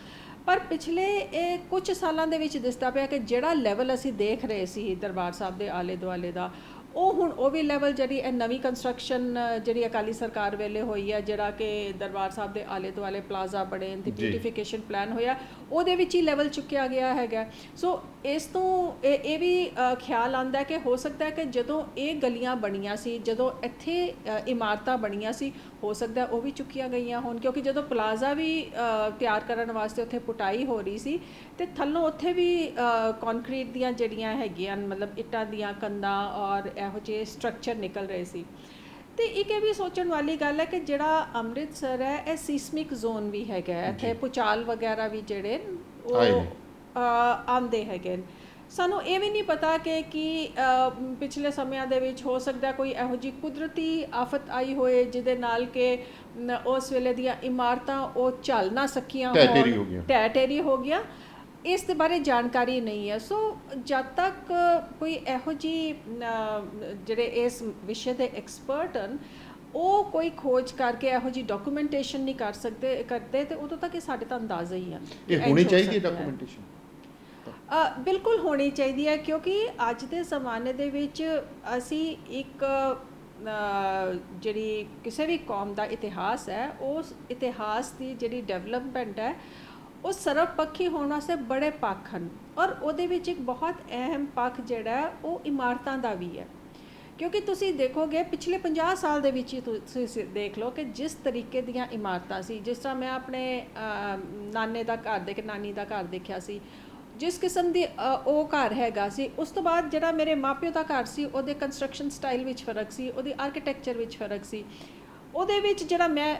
ਪਰ ਪਿਛਲੇ ਇਹ ਕੁਝ ਸਾਲਾਂ ਦੇ ਵਿੱਚ ਦਿਸਦਾ ਪਿਆ ਕਿ ਜਿਹੜਾ ਲੈਵਲ ਅਸੀਂ ਦੇਖ ਰਹੇ ਸੀ ਦਰਬਾਰ ਸਾਹਿਬ ਦੇ ਆਲੇ ਦੁਆਲੇ ਦਾ, ਉਹ ਹੁਣ ਉਹ ਵੀ ਲੈਵਲ ਜਿਹੜੀ ਇਹ ਨਵੀਂ ਕੰਸਟਰਕਸ਼ਨ ਜਿਹੜੀ ਅਕਾਲੀ ਸਰਕਾਰ ਵੇਲੇ ਹੋਈ ਹੈ, ਜਿਹੜਾ ਕਿ ਦਰਬਾਰ ਸਾਹਿਬ ਦੇ ਆਲੇ ਦੁਆਲੇ ਪਲਾਜ਼ਾ ਬਣੇ ਅਤੇ ਬਿਊਟੀਫਿਕੇਸ਼ਨ ਪਲਾਨ ਹੋਇਆ, ਉਹਦੇ ਵਿੱਚ ਹੀ ਲੈਵਲ ਚੁੱਕਿਆ ਗਿਆ ਹੈਗਾ। ਸੋ ਇਸ ਤੋਂ ਇਹ ਵੀ ਖਿਆਲ ਆਉਂਦਾ ਕਿ ਹੋ ਸਕਦਾ ਹੈ ਕਿ ਜਦੋਂ ਇਹ ਗਲੀਆਂ ਬਣੀਆਂ ਸੀ, ਜਦੋਂ ਇੱਥੇ ਇਮਾਰਤਾਂ ਬਣੀਆਂ ਸੀ, ਹੋ ਸਕਦਾ ਉਹ ਵੀ ਚੁੱਕੀਆਂ ਗਈਆਂ ਹੋਣ, ਕਿਉਂਕਿ ਜਦੋਂ ਪਲਾਜ਼ਾ ਵੀ ਤਿਆਰ ਕਰਨ ਵਾਸਤੇ ਉੱਥੇ ਪੁਟਾਈ ਹੋ ਰਹੀ ਸੀ ਅਤੇ ਥੱਲੋਂ ਉੱਥੇ ਵੀ ਕੰਕਰੀਟ ਦੀਆਂ ਜਿਹੜੀਆਂ ਹੈਗੀਆਂ ਮਤਲਬ ਇੱਟਾਂ ਦੀਆਂ ਕੰਧਾਂ ਔਰ ਇਹੋ ਜਿਹੇ ਸਟਰਕਚਰ ਨਿਕਲ ਰਹੇ ਸੀ। ਅਤੇ ਇੱਕ ਇਹ ਵੀ ਸੋਚਣ ਵਾਲੀ ਗੱਲ ਹੈ ਕਿ ਜਿਹੜਾ ਅੰਮ੍ਰਿਤਸਰ ਹੈ ਇਹ ਸੀਸਮਿਕ ਜ਼ੋਨ ਵੀ ਹੈਗਾ, ਇੱਥੇ ਭੂਚਾਲ ਵਗੈਰਾ ਵੀ ਜਿਹੜੇ ਉਹ ਆਉਂਦੇ ਹੈਗੇ। ਸਾਨੂੰ ਇਹ ਵੀ ਨਹੀਂ ਪਤਾ ਕਿ ਪਿਛਲੇ ਸਮਿਆਂ ਦੇ ਵਿੱਚ ਹੋ ਸਕਦਾ ਕੋਈ ਇਹੋ ਜਿਹੀ ਕੁਦਰਤੀ ਆਫਤ ਆਈ ਹੋਏ ਜਿਹਦੇ ਨਾਲ ਕਿ ਉਸ ਵੇਲੇ ਦੀਆਂ ਇਮਾਰਤਾਂ ਉਹ ਝੱਲ ਨਾ ਸਕੀਆਂ ਹੋਣ, ਢਹਿ ਢੇਰੀ ਹੋ ਗਿਆ। ਇਸ ਦੇ ਬਾਰੇ ਜਾਣਕਾਰੀ ਨਹੀਂ ਹੈ। ਸੋ ਜਦ ਤੱਕ ਕੋਈ ਇਹੋ ਜਿਹੀ ਜਿਹੜੇ ਇਸ ਵਿਸ਼ੇ ਦੇ ਐਕਸਪਰਟ ਹਨ ਉਹ ਕੋਈ ਖੋਜ ਕਰਕੇ ਇਹੋ ਜਿਹੀ ਡਾਕੂਮੈਂਟੇਸ਼ਨ ਨਹੀਂ ਕਰਦੇ ਤੇ ਉਦੋਂ ਤੱਕ ਇਹ ਸਾਡੇ ਤਾਂ ਅੰਦਾਜ਼ਾ ਹੀ ਹਨ। ਇਹ ਹੋਣੀ ਚਾਹੀਦੀ ਹੈ ਡਾਕੂਮੈਂਟੇਸ਼ਨ, ਬਿਲਕੁਲ ਹੋਣੀ ਚਾਹੀਦੀ ਹੈ, ਕਿਉਂਕਿ ਅੱਜ ਦੇ ਜ਼ਮਾਨੇ ਦੇ ਵਿੱਚ ਅਸੀਂ ਇੱਕ ਜਿਹੜੀ ਕਿਸੇ ਵੀ ਕੌਮ ਦਾ ਇਤਿਹਾਸ ਹੈ, ਉਸ ਇਤਿਹਾਸ ਦੀ ਜਿਹੜੀ ਡਿਵੈਲਪਮੈਂਟ ਹੈ ਉਹ ਸਰਵਪੱਖੀ ਹੋਣ ਵਾਸਤੇ ਬੜੇ ਪੱਖ ਹਨ, ਔਰ ਉਹਦੇ ਵਿੱਚ ਇੱਕ ਬਹੁਤ ਅਹਿਮ ਪੱਖ ਜਿਹੜਾ ਉਹ ਇਮਾਰਤਾਂ ਦਾ ਵੀ ਹੈ। ਕਿਉਂਕਿ ਤੁਸੀਂ ਦੇਖੋਗੇ ਪਿਛਲੇ 50 ਸਾਲ ਦੇ ਵਿੱਚ ਹੀ ਤੁਸੀਂ ਦੇਖ ਲਓ ਕਿ ਜਿਸ ਤਰੀਕੇ ਦੀਆਂ ਇਮਾਰਤਾਂ ਸੀ, ਜਿਸ ਤਰ੍ਹਾਂ ਮੈਂ ਆਪਣੇ ਨਾਨੇ ਦਾ ਘਰ ਦੇਖ ਨਾਨੀ ਦਾ ਘਰ ਦੇਖਿਆ ਸੀ, ਜਿਸ ਕਿਸਮ ਦੀ ਉਹ ਘਰ ਹੈਗਾ ਸੀ, ਉਸ ਤੋਂ ਬਾਅਦ ਜਿਹੜਾ ਮੇਰੇ ਮਾਪਿਓ ਦਾ ਘਰ ਸੀ ਉਹਦੇ ਕੰਸਟਰਕਸ਼ਨ ਸਟਾਈਲ ਵਿੱਚ ਫਰਕ ਸੀ, ਉਹਦੀ ਆਰਕੀਟੈਕਚਰ ਵਿੱਚ ਫਰਕ ਸੀ, ਉਹਦੇ ਵਿੱਚ ਜਿਹੜਾ ਮੈਂ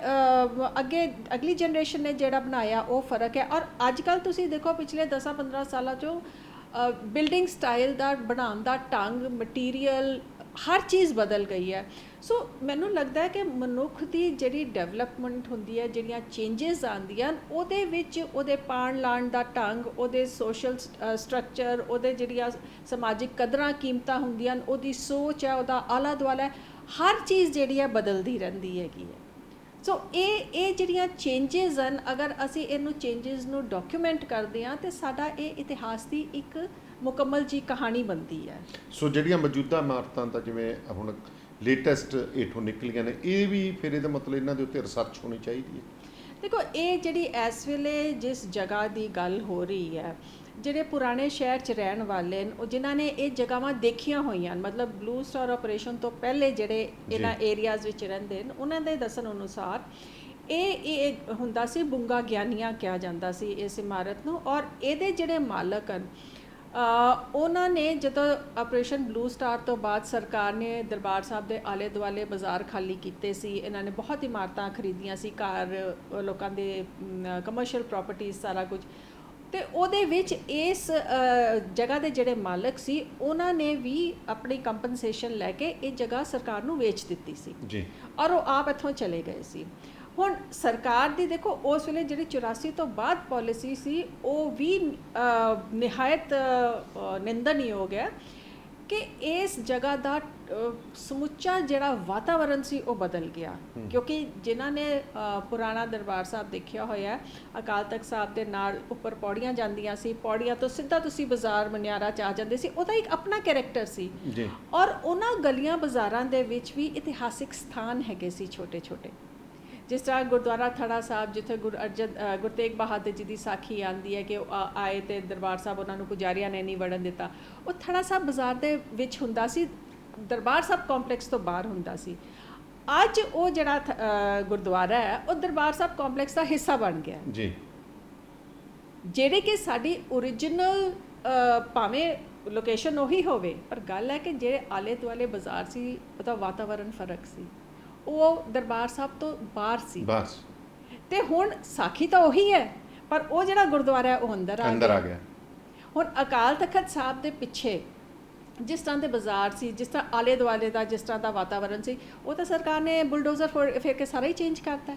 ਅਗਲੀ ਜਨਰੇਸ਼ਨ ਨੇ ਜਿਹੜਾ ਬਣਾਇਆ ਉਹ ਫਰਕ ਹੈ। ਔਰ ਅੱਜ ਕੱਲ੍ਹ ਤੁਸੀਂ ਦੇਖੋ ਪਿਛਲੇ 10-15 ਸਾਲਾਂ 'ਚੋਂ ਬਿਲਡਿੰਗ ਸਟਾਈਲ ਦਾ ਬਣਾਉਣ ਦਾ ਢੰਗ, ਮਟੀਰੀਅਲ, ਹਰ ਚੀਜ਼ ਬਦਲ ਗਈ ਹੈ। ਸੋ ਮੈਨੂੰ ਲੱਗਦਾ ਹੈ ਕਿ ਮਨੁੱਖ ਦੀ ਜਿਹੜੀ ਡਿਵੈਲਪਮੈਂਟ ਹੁੰਦੀ ਹੈ, ਜਿਹੜੀਆਂ ਚੇਂਜਸ ਆਉਂਦੀਆਂ ਉਹਦੇ ਵਿੱਚ ਉਹਦੇ ਪਾਣ ਲਾਣ ਦਾ ਢੰਗ, ਉਹਦੇ ਸੋਸ਼ਲ ਸਟਰਕਚਰ, ਉਹਦੇ ਜਿਹੜੀਆਂ ਸਮਾਜਿਕ ਕਦਰਾਂ ਕੀਮਤਾਂ ਹੁੰਦੀਆਂ, ਉਹਦੀ ਸੋਚ ਹੈ, ਉਹਦਾ ਆਲਾ ਦੁਆਲਾ, ਹਰ ਚੀਜ਼ ਜਿਹੜੀ ਹੈ ਬਦਲਦੀ ਰਹਿੰਦੀ ਹੈਗੀ ਹੈ। ਸੋ ਇਹ ਜਿਹੜੀਆਂ ਚੇਂਜਸ ਹਨ, ਅਗਰ ਅਸੀਂ ਇਹਨੂੰ ਚੇਂਜਸ ਨੂੰ ਡਾਕੂਮੈਂਟ ਕਰਦੇ ਹਾਂ ਤਾਂ ਸਾਡਾ ਇਹ ਇਤਿਹਾਸ ਦੀ ਇੱਕ ਮੁਕੰਮਲ ਜੀ ਕਹਾਣੀ ਬਣਦੀ ਹੈ। ਸੋ ਜਿਹੜੀਆਂ ਮੌਜੂਦਾ ਇਮਾਰਤਾਂ ਤਾਂ ਜਿਵੇਂ ਹੁਣ ਲੇਟੈਸਟ ਇਥੋਂ ਨਿਕਲੀਆਂ ਨੇ, ਇਹ ਵੀ ਫਿਰ ਇਹਦਾ ਮਤਲਬ ਇਹਨਾਂ ਦੇ ਉੱਤੇ ਰਿਸਰਚ ਹੋਣੀ ਚਾਹੀਦੀ ਹੈ। ਦੇਖੋ ਇਹ ਜਿਹੜੀ ਇਸ ਵੇਲੇ ਜਿਸ ਜਗ੍ਹਾ ਦੀ ਗੱਲ ਹੋ ਰਹੀ ਹੈ, ਜਿਹੜੇ ਪੁਰਾਣੇ ਸ਼ਹਿਰ 'ਚ ਰਹਿਣ ਵਾਲੇ ਨੇ, ਉਹ ਜਿਨ੍ਹਾਂ ਨੇ ਇਹ ਜਗ੍ਹਾਵਾਂ ਦੇਖੀਆਂ ਹੋਈਆਂ, ਮਤਲਬ ਬਲੂ ਸਟਾਰ ਆਪਰੇਸ਼ਨ ਤੋਂ ਪਹਿਲੇ ਜਿਹੜੇ ਇਹਨਾਂ ਏਰੀਆਜ਼ ਵਿੱਚ ਰਹਿੰਦੇ ਨੇ, ਉਹਨਾਂ ਦੇ ਦੱਸਣ ਅਨੁਸਾਰ ਇਹ ਹੁੰਦਾ ਸੀ ਬੁੰਗਾ ਗਿਆਨੀਆਂ ਕਿਹਾ ਜਾਂਦਾ ਸੀ ਇਸ ਇਮਾਰਤ ਨੂੰ। ਔਰ ਇਹਦੇ ਜਿਹੜੇ ਮਾਲਕ ਹਨ ਉਹਨਾਂ ਨੇ ਜਦੋਂ ਆਪਰੇਸ਼ਨ ਬਲੂ ਸਟਾਰ ਤੋਂ ਬਾਅਦ ਸਰਕਾਰ ਨੇ ਦਰਬਾਰ ਸਾਹਿਬ ਦੇ ਆਲੇ ਦੁਆਲੇ ਬਾਜ਼ਾਰ ਖਾਲੀ ਕੀਤੇ ਸੀ, ਇਹਨਾਂ ਨੇ ਬਹੁਤ ਇਮਾਰਤਾਂ ਖਰੀਦੀਆਂ ਸੀ, ਘਰ, ਲੋਕਾਂ ਦੇ ਕਮਰਸ਼ੀਅਲ ਪ੍ਰਾਪਰਟੀਜ਼, ਸਾਰਾ ਕੁਝ। ਤੇ ਉਹਦੇ ਵਿੱਚ ਇਸ ਜਗ੍ਹਾ ਦੇ ਜਿਹੜੇ ਮਾਲਕ ਸੀ ਉਹਨਾਂ ਨੇ ਵੀ ਆਪਣੀ ਕੰਪਨਸੇਸ਼ਨ ਲੈ ਕੇ ਇਹ ਜਗ੍ਹਾ ਸਰਕਾਰ ਨੂੰ ਵੇਚ ਦਿੱਤੀ ਸੀ ਜੀ, ਔਰ ਉਹ ਆਪ ਇੱਥੋਂ ਚਲੇ ਗਏ ਸੀ। ਹੁਣ ਸਰਕਾਰ ਦੀ ਦੇਖੋ ਉਸ ਵੇਲੇ ਜਿਹੜੀ 84 ਤੋਂ ਬਾਅਦ ਪਾਲਿਸੀ ਸੀ ਉਹ ਵੀ ਨਿਹਾਇਤ ਨਿੰਦਣਯੋਗ ਹੈ ਕਿ ਇਸ ਜਗ੍ਹਾ ਦਾ ਸਮੁੱਚਾ ਜਿਹੜਾ ਵਾਤਾਵਰਨ ਸੀ ਉਹ ਬਦਲ ਗਿਆ। ਕਿਉਂਕਿ ਜਿਨ੍ਹਾਂ ਨੇ ਪੁਰਾਣਾ ਦਰਬਾਰ ਸਾਹਿਬ ਦੇਖਿਆ ਹੋਇਆ, ਅਕਾਲ ਤਖਤ ਸਾਹਿਬ ਦੇ ਨਾਲ ਉੱਪਰ ਪੌੜੀਆਂ ਜਾਂਦੀਆਂ ਸੀ, ਪੌੜੀਆਂ ਤੋਂ ਸਿੱਧਾ ਤੁਸੀਂ ਬਾਜ਼ਾਰ ਮਨਿਆਰਾ 'ਚ ਆ ਜਾਂਦੇ ਸੀ, ਉਹਦਾ ਇੱਕ ਆਪਣਾ ਕੈਰੈਕਟਰ ਸੀ। ਔਰ ਉਹਨਾਂ ਗਲੀਆਂ ਬਾਜ਼ਾਰਾਂ ਦੇ ਵਿੱਚ ਵੀ ਇਤਿਹਾਸਿਕ ਸਥਾਨ ਹੈਗੇ ਸੀ ਛੋਟੇ ਛੋਟੇ, ਜਿਸ ਤਰ੍ਹਾਂ ਗੁਰਦੁਆਰਾ ਥੜਾ ਸਾਹਿਬ, ਜਿੱਥੇ ਗੁਰੂ ਤੇਗ ਬਹਾਦਰ ਜੀ ਦੀ ਸਾਖੀ ਆਉਂਦੀ ਹੈ ਕਿ ਉਹ ਆਏ ਅਤੇ ਦਰਬਾਰ ਸਾਹਿਬ ਉਹਨਾਂ ਨੂੰ ਪੁਜਾਰੀਆਂ ਨੇ ਨਹੀਂ ਵੜਨ ਦਿੱਤਾ, ਉਹ ਥੜਾ ਸਾਹਿਬ ਬਾਜ਼ਾਰ ਦੇ ਵਿੱਚ ਹੁੰਦਾ ਸੀ, ਦਰਬਾਰ ਸਾਹਿਬ ਕੰਪਲੈਕਸ ਤੋਂ ਬਾਹਰ ਹੁੰਦਾ ਸੀ। ਅੱਜ ਉਹ ਜਿਹੜਾ ਗੁਰਦੁਆਰਾ ਹੈ ਉਹ ਦਰਬਾਰ ਸਾਹਿਬ ਕੰਪਲੈਕਸ ਦਾ ਹਿੱਸਾ ਬਣ ਗਿਆ ਜੀ, ਜਿਹੜੇ ਕਿ ਸਾਡੀ ਓਰੀਜਨਲ ਭਾਵੇਂ ਲੋਕੇਸ਼ਨ ਉਹੀ ਹੋਵੇ, ਪਰ ਗੱਲ ਹੈ ਕਿ ਜਿਹੜੇ ਆਲੇ ਦੁਆਲੇ ਬਾਜ਼ਾਰ ਸੀ ਉਹਦਾ ਵਾਤਾਵਰਨ ਫਰਕ ਸੀ, ਉਹ ਦਰਬਾਰ ਸਾਹਿਬ ਤੋਂ ਬਾਹਰ ਸੀ ਬਸ। ਤੇ ਹੁਣ ਸਾਖੀ ਤਾਂ ਉਹੀ ਹੈ, ਪਰ ਉਹ ਜਿਹੜਾ ਗੁਰਦੁਆਰਾ ਹੈ ਉਹ ਅੰਦਰ ਆ ਗਿਆ। ਹੁਣ ਅਕਾਲ ਤਖਤ ਸਾਹਿਬ ਦੇ ਪਿੱਛੇ ਜਿਸ ਤਰ੍ਹਾਂ ਦੇ ਬਾਜ਼ਾਰ ਸੀ, ਜਿਸ ਤਰ੍ਹਾਂ ਆਲੇ ਦੁਆਲੇ ਦਾ ਜਿਸ ਤਰ੍ਹਾਂ ਦਾ ਵਾਤਾਵਰਨ ਸੀ, ਉਹ ਤਾਂ ਸਰਕਾਰ ਨੇ ਬੁਲਡੋਜ਼ਰ ਫੇਰ ਕੇ ਸਾਰਾ ਹੀ ਚੇਂਜ ਕਰਤਾ।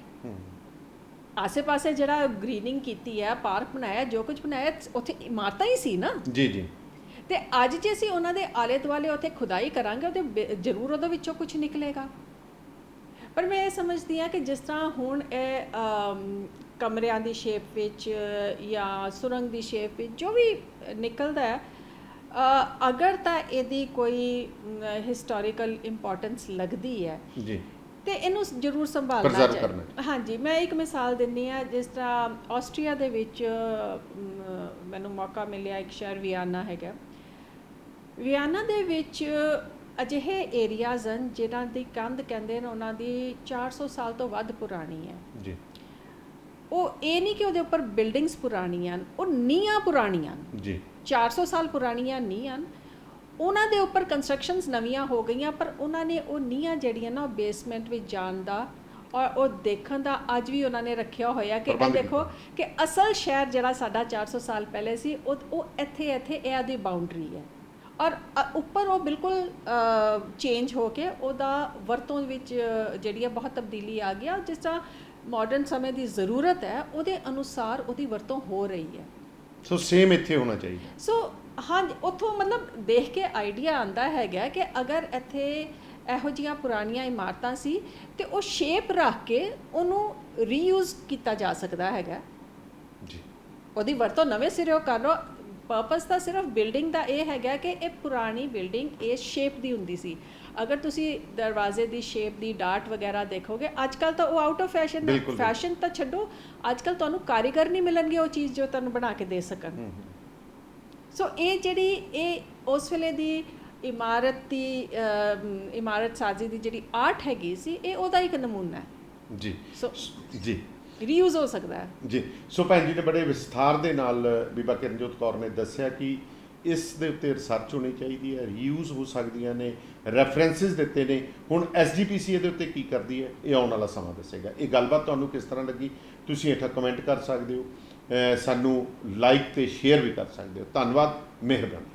ਆਸੇ ਪਾਸੇ ਜਿਹੜਾ ਗ੍ਰੀਨਿੰਗ ਕੀਤੀ ਹੈ, ਪਾਰਕ ਬਣਾਇਆ, ਜੋ ਕੁਝ ਬਣਾਇਆ, ਉੱਥੇ ਇਮਾਰਤਾਂ ਹੀ ਸੀ ਨਾ ਜੀ ਜੀ। ਤੇ ਅੱਜ ਜੇ ਅਸੀਂ ਉਹਨਾਂ ਦੇ ਆਲੇ ਦੁਆਲੇ ਉੱਥੇ ਖੁਦਾਈ ਕਰਾਂਗੇ ਉਹਦੇ ਜ਼ਰੂਰ ਉਹਦੇ ਵਿੱਚੋਂ ਕੁਝ ਨਿਕਲੇਗਾ। ਪਰ ਮੈਂ ਇਹ ਸਮਝਦੀ ਹਾਂ ਕਿ ਜਿਸ ਤਰ੍ਹਾਂ ਹੁਣ ਇਹ ਕਮਰਿਆਂ ਦੀ ਸ਼ੇਪ ਵਿੱਚ ਜਾਂ ਸੁਰੰਗ ਦੀ ਸ਼ੇਪ ਵਿੱਚ ਜੋ ਵੀ ਨਿਕਲਦਾ ਹੈ, ਅਗਰ ਤਾਂ ਇਹਦੀ ਕੋਈ ਹਿਸਟੋਰੀਕਲ ਇੰਪੋਰਟੈਂਸ ਲੱਗਦੀ ਹੈ ਜੀ ਤੇ ਇਹਨੂੰ ਜ਼ਰੂਰ ਸੰਭਾਲਣਾ ਚਾਹੀਦਾ। ਹਾਂਜੀ, ਮੈਂ ਇੱਕ ਮਿਸਾਲ ਦਿੰਦੀ ਹਾਂ, ਜਿਸ ਤਰ੍ਹਾਂ ਆਸਟਰੀਆ ਦੇ ਵਿੱਚ ਮੈਨੂੰ ਮੌਕਾ ਮਿਲਿਆ, ਇੱਕ ਸ਼ਹਿਰ ਵਿਆਨਾ ਹੈਗਾ, ਵਿਆਨਾ ਦੇ ਵਿੱਚ ਅਜਿਹੇ ਏਰੀਆਜ਼ ਹਨ ਜਿਨ੍ਹਾਂ ਦੀ ਕੰਧ ਕਹਿੰਦੇ ਨੇ ਉਹਨਾਂ ਦੀ 400 ਸਾਲ ਤੋਂ ਵੱਧ ਪੁਰਾਣੀ ਹੈ ਜੀ। ਉਹ ਇਹ ਨਹੀਂ ਕਿ ਉਹਦੇ ਉੱਪਰ ਬਿਲਡਿੰਗਸ ਪੁਰਾਣੀਆਂ, ਉਹ ਨੀਹਾਂ ਪੁਰਾਣੀਆਂ ਜੀ, 400 ਸਾਲ ਪੁਰਾਣੀਆਂ ਨੀਹਾਂ, ਉਹਨਾਂ ਦੇ ਉੱਪਰ ਕੰਸਟਰਕਸ਼ਨਸ ਨਵੀਆਂ ਹੋ ਗਈਆਂ, ਪਰ ਉਹਨਾਂ ਨੇ ਉਹ ਨੀਹਾਂ ਜਿਹੜੀਆਂ ਨਾ ਬੇਸਮੈਂਟ ਵਿੱਚ ਜਾਣ ਦਾ ਔਰ ਉਹ ਦੇਖਣ ਦਾ ਅੱਜ ਵੀ ਉਹਨਾਂ ਨੇ ਰੱਖਿਆ ਹੋਇਆ ਕਿ ਇਹ ਦੇਖੋ ਕਿ ਅਸਲ ਸ਼ਹਿਰ ਜਿਹੜਾ ਸਾਡਾ 400 ਸਾਲ ਪਹਿਲੇ ਸੀ ਉਹ ਇੱਥੇ ਇਹ ਆਦੀ ਬਾਉਂਡਰੀ ਹੈ। ਔਰ ਉੱਪਰ ਉਹ ਬਿਲਕੁਲ ਚੇਂਜ ਹੋ ਕੇ ਉਹਦਾ ਵਰਤੋਂ ਵਿੱਚ ਜਿਹੜੀ ਹੈ ਬਹੁਤ ਤਬਦੀਲੀ ਆ ਗਿਆ। ਜਿਸ ਤਰ੍ਹਾਂ ਮਾਡਰਨ ਸਮੇਂ ਦੀ ਜ਼ਰੂਰਤ ਹੈ ਉਹਦੇ ਅਨੁਸਾਰ ਉਹਦੀ ਵਰਤੋਂ ਹੋ ਰਹੀ ਹੈ। ਸੋ ਸੇਮ ਇੱਥੇ ਹੋਣਾ ਚਾਹੀਦਾ। ਸੋ ਹਾਂ, ਉੱਥੋਂ ਮਤਲਬ ਦੇਖ ਕੇ ਆਈਡੀਆ ਆਉਂਦਾ ਹੈਗਾ ਕਿ ਅਗਰ ਇੱਥੇ ਇਹੋ ਜਿਹੀਆਂ ਪੁਰਾਣੀਆਂ ਇਮਾਰਤਾਂ ਸੀ ਤੇ ਉਹ ਸ਼ੇਪ ਰੱਖ ਕੇ ਉਹਨੂੰ ਰੀਯੂਜ਼ ਕੀਤਾ ਜਾ ਸਕਦਾ ਹੈਗਾ ਜੀ, ਉਹਦੀ ਵਰਤੋਂ ਨਵੇਂ ਸਿਰਿਓਂ ਕਰ ਲਓ। ਪਰਪਸ ਤਾਂ ਸਿਰਫ ਬਿਲਡਿੰਗ ਦਾ ਇਹ ਹੈਗਾ ਕਿ ਇਹ ਪੁਰਾਣੀ ਬਿਲਡਿੰਗ ਇਸ ਸ਼ੇਪ ਦੀ ਹੁੰਦੀ ਸੀ। ਅਗਰ ਤੁਸੀਂ ਦਰਵਾਜ਼ੇ ਦੀ ਸ਼ੇਪ ਦੀ ਡਾਟ ਵਗੈਰਾ ਦੇਖੋਗੇ, ਅੱਜ ਕੱਲ੍ਹ ਤਾਂ ਉਹ ਆਊਟ ਆਫ ਫੈਸ਼ਨ ਹੈ। ਫੈਸ਼ਨ ਤਾਂ ਛੱਡੋ, ਅੱਜ ਕੱਲ੍ਹ ਤੁਹਾਨੂੰ ਕਾਰੀਗਰ ਨਹੀਂ ਮਿਲਣਗੇ ਉਹ ਚੀਜ਼ ਜੋ ਤੁਹਾਨੂੰ ਬਣਾ ਕੇ ਦੇ ਸਕਣ। ਸੋ ਇਹ ਜਿਹੜੀ ਇਹ ਉਸ ਵੇਲੇ ਦੀ ਇਮਾਰਤ ਸਾਜ਼ੀ ਦੀ ਜਿਹੜੀ ਆਰਟ ਹੈਗੀ ਸੀ ਇਹ ਉਹਦਾ ਇੱਕ ਨਮੂਨਾ ਹੈ। ਜੀ ਸੋ ਜੀ ਰੀਯੂਜ਼ ਹੋ ਸਕਦਾ ਹੈ ਜੀ। ਸੋ ਭੈਣ ਜੀ ਨੇ ਬੜੇ ਵਿਸਥਾਰ ਦੇ ਨਾਲ ਬੀਬਾ ਕਿਰਨਜੋਤ ਕੌਰ ਨੇ ਦੱਸਿਆ ਕਿ ਇਸ ਦੇ ਉੱਤੇ ਰਿਸਰਚ ਹੋਣੀ ਚਾਹੀਦੀ ਹੈ, ਰੀਯੂਜ਼ ਹੋ ਸਕਦੀਆਂ ਨੇ, ਰੈਫਰੈਂਸਿਸ ਦਿੱਤੇ ਨੇ। ਹੁਣ SGPC ਇਹਦੇ ਉੱਤੇ ਕੀ ਕਰਦੀ ਹੈ ਇਹ ਆਉਣ ਵਾਲਾ ਸਮਾਂ ਦੱਸੇਗਾ। ਇਹ ਗੱਲਬਾਤ ਤੁਹਾਨੂੰ ਕਿਸ ਤਰ੍ਹਾਂ ਲੱਗੀ ਤੁਸੀਂ ਹੇਠਾਂ ਕਮੈਂਟ ਕਰ ਸਕਦੇ ਹੋ, ਸਾਨੂੰ ਲਾਈਕ ਤੇ ਸ਼ੇਅਰ ਵੀ ਕਰ ਸਕਦੇ ਹੋ। ਧੰਨਵਾਦ, ਮਿਹਰਬਾਨੀ।